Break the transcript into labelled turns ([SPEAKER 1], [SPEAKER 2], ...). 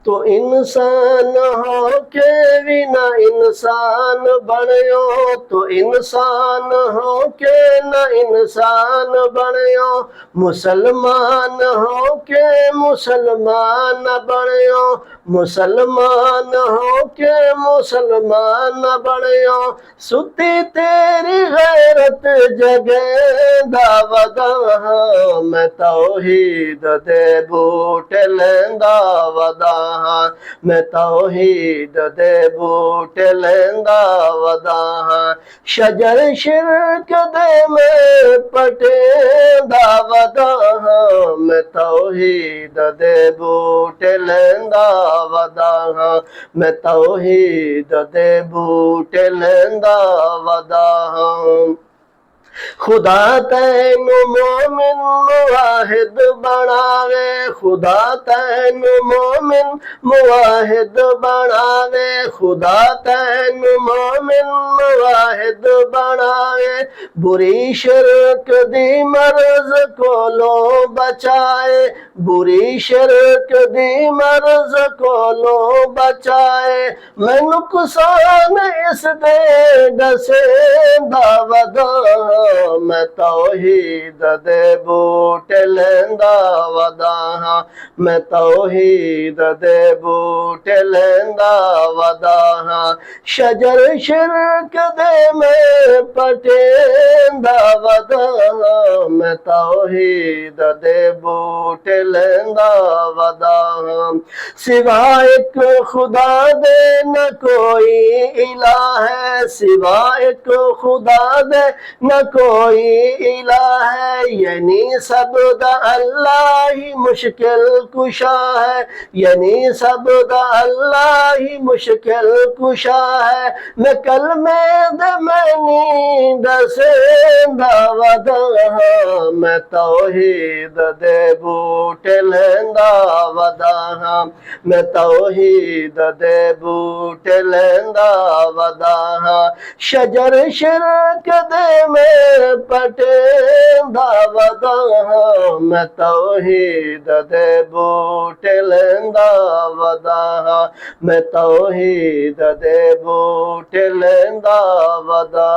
[SPEAKER 1] तो इंसान हो के भी ना इंसान बनियो, तो इंसान हो के ना इंसान बनियो, मुसलमान हो के मुसलमान बनियो, मुसलमान हो के मुसलमान बनियो। सुती तेरी गैरत जगे दावदा, मैं तौहीद दे बूटे लेंदा वदा, मैं तौहीद दे बूटे लेंदा वदा। शजर शिरक दे में पटेंदा वदा, मैं तौहीद दे बूटे लेंदा वदा, मैं तौहीद दे बूटे लेंदा वदा। खुदा तैनू मोमिन मुवाहिद बनावे, खुदा तैनू मोमिन मुवाहिद बनावे, खुदा तैनू मोमिन मुवाहिद बनावे। बुरी शिरक दी मर्ज को लो बचाए, बुरी शिरक दी मर्ज को लो बचाए। मैं नुकसान इस दे दसे दावदा, मैं तौहीद दे बूटे लेंदा वदा, मैं तौहीद दे बूटे लेंदा वदा। शजर शिरक दे में पटेंदा वदा, मैं तौहीद दे बूटे लेंदा वदा। सिवा एक खुदा दे न कोई इला है, सिवा एक खुदा दे न कोई इला है। यानी सब दा अल्लाह ही मुश्किल कुशा है, यानी सब दा अल्लाह ही मुश्किल कुशा है। मैं कल में दे मैनी दसेंदा वदा, मैं तौहीद दे बूटे लेंदा वदा, मैं तौहीद दे बूटे लेंदा वदा। शजर शिरक दे में पटेंदा वदा, मैं तौहीद दे बूटे लेंदा वदा, मैं तौहीद दे बूटे लेंदा वदा।